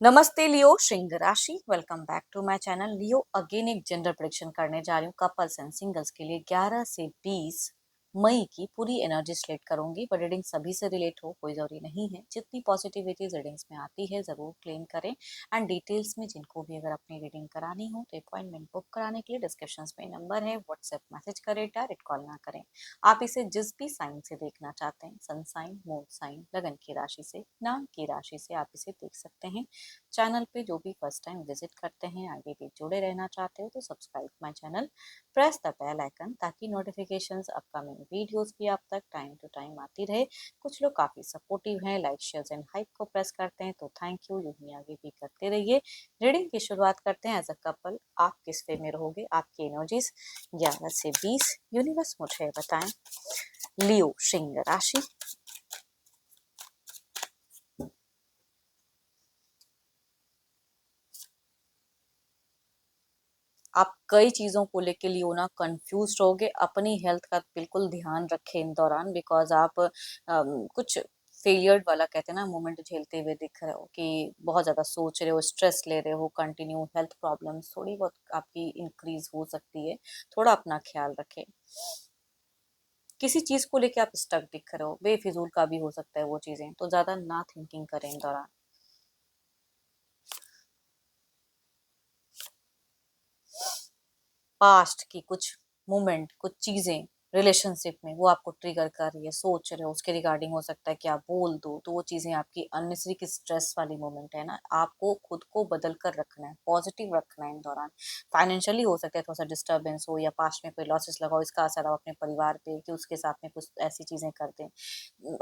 नमस्ते लियो, श्रृंग राशि। Welcome back to my channel. Leo again एक जेंडर प्रेडिक्शन करने जा रही हूँ कपल्स एंड सिंगल्स के लिए 11 से 20 मई की पूरी एनर्जी स्लेट करूंगी। बट रीडिंग सभी से रिलेट हो कोई जरूरी नहीं है। जितनी पॉजिटिविटी रीडिंग्स में आती है जरूर क्लेम करें। एंड डिटेल्स में जिनको भी अगर अपनी रीडिंग करानी हो तो अपॉइंटमेंट बुक कराने के लिए डिस्क्रिप्शन में नंबर है, व्हाट्सएप मैसेज करें, डायरेक्ट कॉल ना करें। आप इसे जिस भी साइन से देखना चाहते हैं, सन साइन, मून साइन, लगन की राशि से, नाम की राशि से आप इसे देख सकते हैं। चैनल पे जो भी फर्स्ट टाइम विजिट करते हैं, आगे भी जुड़े रहना चाहते हो तो subscribe my channel, press the bell icon ताकि नोटिफिकेशंस अपकमिंग वीडियोस की आप तक टाइम टू टाइम आती रहे। कुछ लोग काफी सपोर्टिव हैं, लाइक शेयर एंड हाइप को प्रेस करते हैं, तो थैंक यू। यूं ही आगे भी करते रहिए। रीडिंग की शुरुआत करते हैं। एज अ कपल आप किस वे में रहोगे, आपकी एनर्जीज 11 से 20 यूनिवर्स मुझे बताएं। लियो सिंह राशि। आप कई चीज़ों को लेके लियो ना कंफ्यूज रहोगे। अपनी हेल्थ का बिल्कुल ध्यान रखें इन दौरान, बिकॉज आप कुछ फेलियर वाला कहते हैं ना मोमेंट झेलते हुए दिख रहे हो कि बहुत ज़्यादा सोच रहे हो, स्ट्रेस ले रहे हो, कंटिन्यू हेल्थ प्रॉब्लम्स थोड़ी बहुत आपकी इंक्रीज हो सकती है। थोड़ा अपना ख्याल रखें। किसी चीज़ को लेके आप स्टक दिख रहे हो, बेफिजूल का भी हो सकता है वो चीज़ें, तो ज़्यादा ना थिंकिंग करें इन दौरान। पास्ट की कुछ मोमेंट, कुछ चीजें रिलेशनशिप में वो आपको ट्रिगर कर रही है, सोच रहे हो उसके रिगार्डिंग, हो सकता है कि आप बोल दो तो वो चीजें आपकी अननेसेसरी की स्ट्रेस वाली मोमेंट है ना। आपको खुद को बदल कर रखना है, पॉजिटिव रखना है इन दौरान। फाइनेंशियली हो सकता है थोड़ा सा डिस्टर्बेंस हो, या पास्ट में कोई लॉसेस लगाओ, इसका असर हो अपने परिवार पे कि उसके साथ में कुछ ऐसी चीजें कर दें।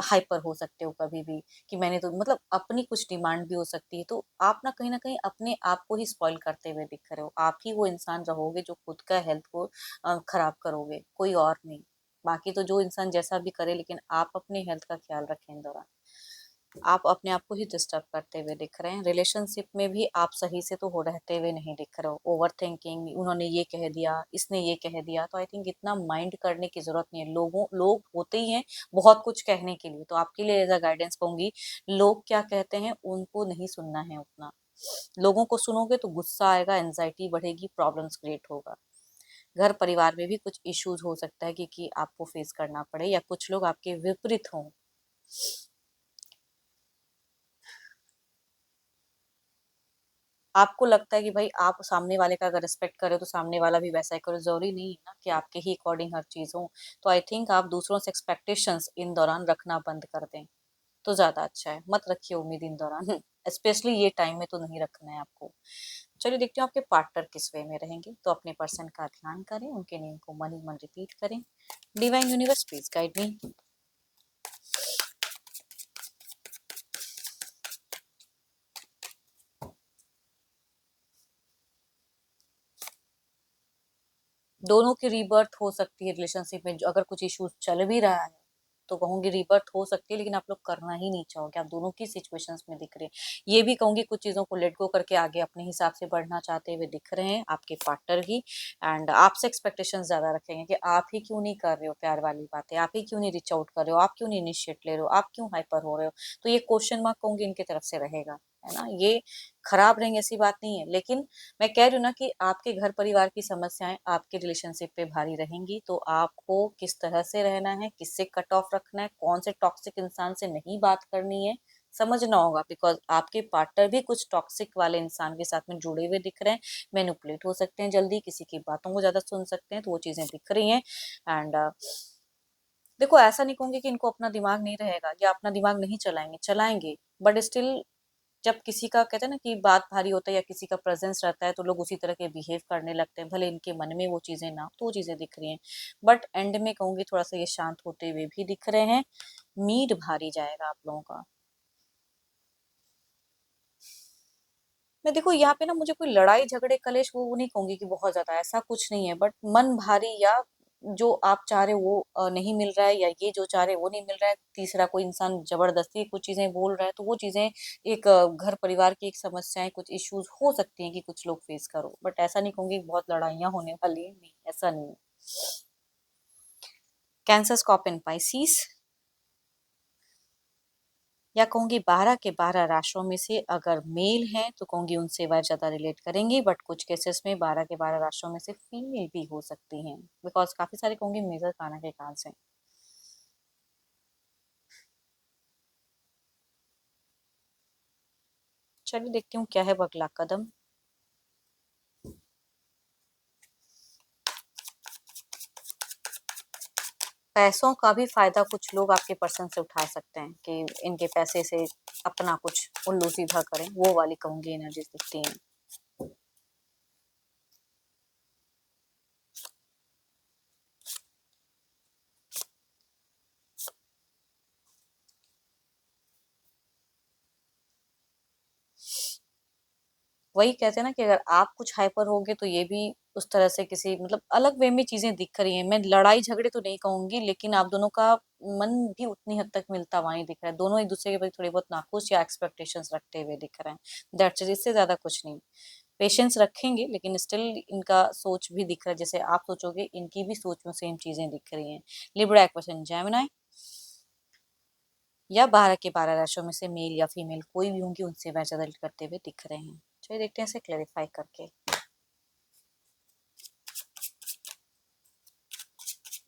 हाइपर हो सकते हो कभी भी कि मैंने तो मतलब अपनी कुछ डिमांड भी हो सकती है, तो आप ना कहीं अपने आप को ही स्पॉइल करते हुए दिख रहे हो। आप ही वो इंसान रहोगे जो खुद का हेल्थ को खराब करोगे, कोई और नहीं। बाकी तो जो इंसान जैसा भी करे, लेकिन आप अपनी हेल्थ का ख्याल रखें इन दौरान। आप अपने आप को ही डिस्टर्ब करते हुए दिख रहे हैं। रिलेशनशिप में भी आप सही से तो हो रहते हुए नहीं दिख रहे हो। ओवर थिंकिंग, उन्होंने ये कह दिया, इसने ये कह दिया, तो आई थिंक इतना माइंड करने की जरूरत नहीं है। लोग होते ही हैं बहुत कुछ कहने के लिए, तो आपके लिए एज अ गाइडेंस कहूंगी, लोग क्या कहते हैं उनको नहीं सुनना है उतना। लोगों को सुनोगे तो गुस्सा आएगा, एंजाइटी बढ़ेगी, प्रॉब्लम्स क्रिएट होगा। घर परिवार में भी कुछ इश्यूज हो सकता है कि आपको फेस करना पड़े, या कुछ लोग आपके विपरीत हों। आपको लगता है कि भाई आप सामने वाले का अगर रिस्पेक्ट करो तो सामने वाला भी वैसा ही करो, जरूरी नहीं है ना कि आपके ही अकॉर्डिंग हर चीज हो। तो आई थिंक आप दूसरों से एक्सपेक्टेशंस इन दौरान रखना बंद कर दें तो ज्यादा अच्छा है। मत रखिए उम्मीद इन दौरान, स्पेशली ये टाइम में तो नहीं रखना है आपको। चलिए देखते हैं आपके पार्टनर किस वे में रहेंगे। तो अपने पर्सन का ध्यान करें, उनके नेम को मन ही मन रिपीट करें। Divine universe please guide me. दोनों की रीबर्थ हो सकती है रिलेशनशिप में। अगर कुछ इश्यूज चल भी रहा है तो कहूंगी रीबर्थ हो सकती है, लेकिन आप लोग करना ही नहीं चाहोगे। आप दोनों की सिचुएशंस में दिख रहे हैं। ये भी कहूंगी कुछ चीजों को लेट गो करके आगे अपने हिसाब से बढ़ना चाहते हुए दिख रहे हैं आपके पार्टनर ही। एंड आपसे एक्सपेक्टेशंस ज्यादा रखेंगे कि आप ही क्यों नहीं कर रहे हो प्यार वाली बातें, आप ही क्यों नहीं रीच आउट कर रहे हो, आप क्यों नहीं इनिशिएट ले रहे हो, आप क्यों हाइपर हो रहे हो। तो ये क्वेश्चन मार्क कहूंगी इनकी तरफ से रहेगा, है ना। ये खराब रहेंगे ऐसी बात नहीं है, लेकिन मैं कह रही हूँ ना कि आपके घर परिवार की समस्याएं आपके रिलेशनशिप पे भारी रहेंगी। तो आपको किस तरह से रहना है, किससे कट ऑफ रखना है, कौन से टॉक्सिक इंसान से नहीं बात करनी है, समझना होगा। बिकॉज आपके पार्टनर भी कुछ टॉक्सिक वाले इंसान के साथ में जुड़े हुए दिख रहे हैं। मैनिपुलेट हो सकते हैं, जल्दी किसी की बातों को ज्यादा सुन सकते हैं, तो वो चीजें दिख रही हैं। एंड देखो, ऐसा नहीं कहूंगी कि इनको अपना दिमाग नहीं रहेगा या अपना दिमाग नहीं चलाएंगे, चलाएंगे। बट स्टिल जब किसी का कहते हैं ना कि बात भारी होता है या किसी का प्रेजेंस रहता है, तो लोग उसी तरह के बिहेव करने लगते हैं, भले इनके मन में वो चीजें ना हो, तो वो चीजें दिख रही हैं। बट एंड में कहूंगी थोड़ा सा ये शांत होते हुए भी दिख रहे हैं। मीड भारी जाएगा आप लोगों का। मैं देखो यहाँ पे ना, मुझे कोई लड़ाई झगड़े कलेश वो नहीं कहूंगी कि बहुत ज्यादा, ऐसा कुछ नहीं है। बट मन भारी, या जो आप चाह रहे हो वो नहीं मिल रहा है, या ये जो चाह रहे हो वो नहीं मिल रहा है। तीसरा कोई इंसान जबरदस्ती कुछ चीजें बोल रहा है, तो वो चीजें एक घर परिवार की एक समस्याएं, कुछ इश्यूज हो सकती हैं कि कुछ लोग फेस करो। बट ऐसा नहीं कहूंगी कि बहुत लड़ाइयाँ होने वाली है, नहीं ऐसा नहीं है। Cancer, scorpion, Pisces. या कहूंगी 12 के 12 राशियों में से अगर मेल हैं तो कहूंगी उनसे वह ज्यादा रिलेट करेंगे, बट कुछ केसेस में 12 के 12 राशियों में से फीमेल भी हो सकती हैं, बिकॉज काफी सारे कहूंगी मेजर खाना के कार्ड्स हैं। चलिए देखती हूँ क्या है अगला कदम। पैसों का भी फायदा कुछ लोग आपके पर्सन से उठा सकते हैं कि इनके पैसे से अपना कुछ उल्लू सीधा करें, वो वाली कहूंगी एनर्जी दिखती है। वही कहते हैं ना कि अगर आप कुछ हाइपर होगे तो ये भी उस तरह से किसी मतलब अलग वे में चीजें दिख रही हैं। मैं लड़ाई झगड़े तो नहीं कहूंगी, लेकिन आप दोनों का मन भी उतनी हद तक मिलता हुआ नहीं दिख रहा है। दोनों एक दूसरे के प्रति थोड़ी बहुत नाखुश या एक्सपेक्टेशंस रखते हुए दिख रहे हैं। दैट्स इट, इससे ज्यादा कुछ नहीं। पेशेंस रखेंगे लेकिन स्टिल इनका सोच भी दिख रहा है, जैसे आप सोचोगे इनकी भी सोच में सेम चीजें दिख रही हैं। लिब्रा, एक्वेशन, जेमिनी या 12 के 12 राशियों में से मेल या फीमेल कोई भी होंगी उनसे वह ज्यादा करते हुए दिख रहे हैं। चलिए देखते हैं इसे क्लेरिफाई करके।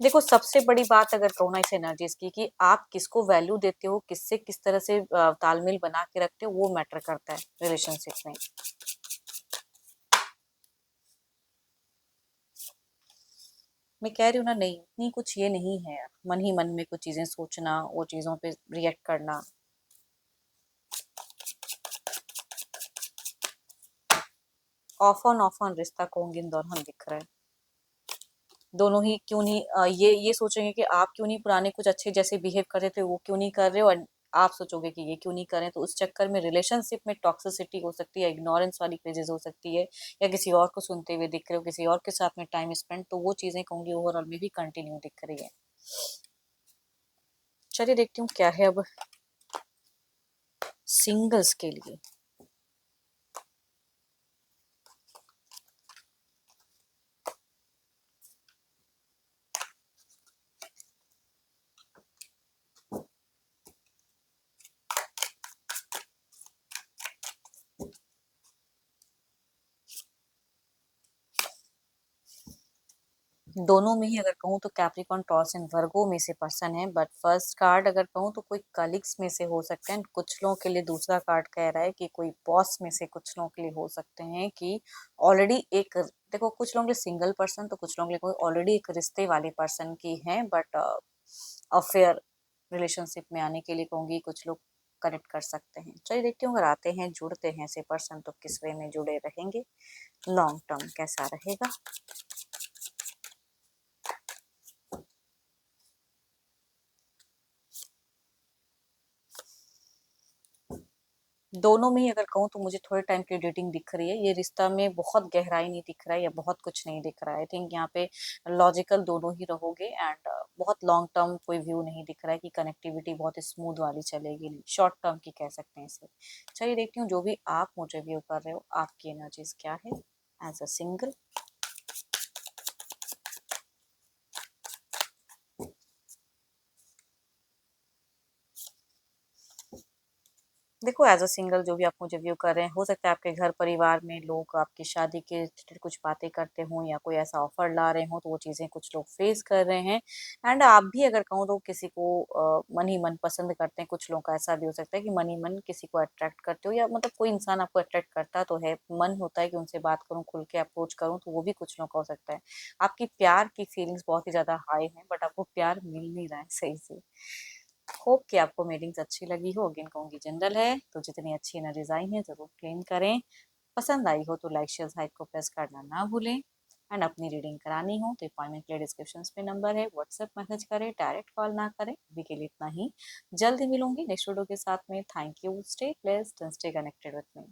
देखो सबसे बड़ी बात अगर कहूँ ना इस एनर्जीज की, कि आप किसको वैल्यू देते हो, किससे किस तरह से तालमेल बना के रखते हो, वो मैटर करता है रिलेशनशिप में। मैं कह रही हूँ ना, नहीं इतनी कुछ ये नहीं है यार, मन ही मन में कुछ चीजें सोचना, वो चीजों पे रिएक्ट करना। ऑफ ऑन रिश्ता कहूंगी इन दोनों दिख रहा है। दोनों ही क्यों नहीं ये सोचेंगे कि आप क्यों नहीं पुराने कुछ अच्छे जैसे बिहेव कर रहे थे वो क्यों नहीं कर रहे हो, और आप सोचोगे कि ये क्यों नहीं कर रहे हैं, तो उस चक्कर में रिलेशनशिप में टॉक्सिसिटी हो सकती है, इग्नोरेंस वाली फेजेस हो सकती है, या किसी और को सुनते हुए दिख रहे हो, किसी और के साथ में टाइम स्पेंड, तो वो चीजें कहूंगी ओवरऑल में भी कंटिन्यू दिख रही है। चलिए देखती हूँ क्या है अब सिंगल्स के लिए। दोनों में ही अगर कहूँ तो कैप्रिकॉन, टॉरस एंड वर्गो में से पर्सन है, बट फर्स्ट कार्ड अगर कहूँ तो कोई कलीग्स में से हो सकते हैं। कुछ लोगों के लिए दूसरा कार्ड कह रहा है कि कोई बॉस में से कुछ लोगों के लिए हो सकते हैं कि ऑलरेडी एक, देखो कुछ लोगों के लिए सिंगल पर्सन, तो कुछ लोगों के लिए कोई ऑलरेडी एक रिश्ते वाले पर्सन की है, बट अफेयर रिलेशनशिप में आने के लिए कहूंगी कुछ लोग कनेक्ट कर सकते हैं। चलिए देखती हूँ अगर आते हैं जुड़ते हैं ऐसे पर्सन तो किस वे में जुड़े रहेंगे, लॉन्ग टर्म कैसा रहेगा। दोनों में ही अगर कहूँ तो मुझे थोड़े टाइम की डेटिंग दिख रही है। ये रिश्ता में बहुत गहराई नहीं दिख रहा है या बहुत कुछ नहीं दिख रहा है। आई थिंक यहाँ पे लॉजिकल दोनों ही रहोगे, एंड बहुत लॉन्ग टर्म कोई व्यू नहीं दिख रहा है कि कनेक्टिविटी बहुत स्मूथ वाली चलेगी, नहीं शॉर्ट टर्म की कह सकते हैं इसे। चलिए देखती हूँ जो भी आप मुझे व्यू कर रहे हो आपकी एनर्जीज क्या है एज अ सिंगल। देखो एज अ सिंगल जो भी आप मुझे व्यू कर रहे हैं, हो सकता है आपके घर परिवार में लोग आपकी शादी के रिलेटेड कुछ बातें करते हों या कोई ऐसा ऑफर ला रहे हों, तो वो चीज़ें कुछ लोग फेस कर रहे हैं। एंड आप भी अगर कहूँ तो किसी को मन ही मन पसंद करते हैं। कुछ लोगों का ऐसा भी हो सकता है कि मन ही मन किसी को अट्रैक्ट करते हो, या मतलब कोई इंसान आपको अट्रैक्ट करता तो है, मन होता है कि उनसे बात करूँ, खुल के अप्रोच करूँ, तो वो भी कुछ लोगों का हो सकता है। आपकी प्यार की फीलिंग्स बहुत ही ज्यादा हाई है, बट आपको प्यार मिल नहीं रहा है सही से। होप कि आपको मीटिंग्स अच्छी लगी हो। अगेन कहूंगी जनरल है, तो जितनी अच्छी एनर्जीज आई हैं जरूर क्लेम करें। पसंद आई हो तो लाइक शेयर हाइप को प्रेस करना ना भूलें। एंड अपनी रीडिंग करानी हो तो अपॉइंटमेंट के लिए डिस्क्रिप्शन में नंबर है, व्हाट्सएप मैसेज करें, डायरेक्ट कॉल ना करें। अभी के लिए इतना ही, जल्दी मिलूंगी नेक्स्ट वीडियो के साथ में। Thank you, stay blessed and stay connected with me.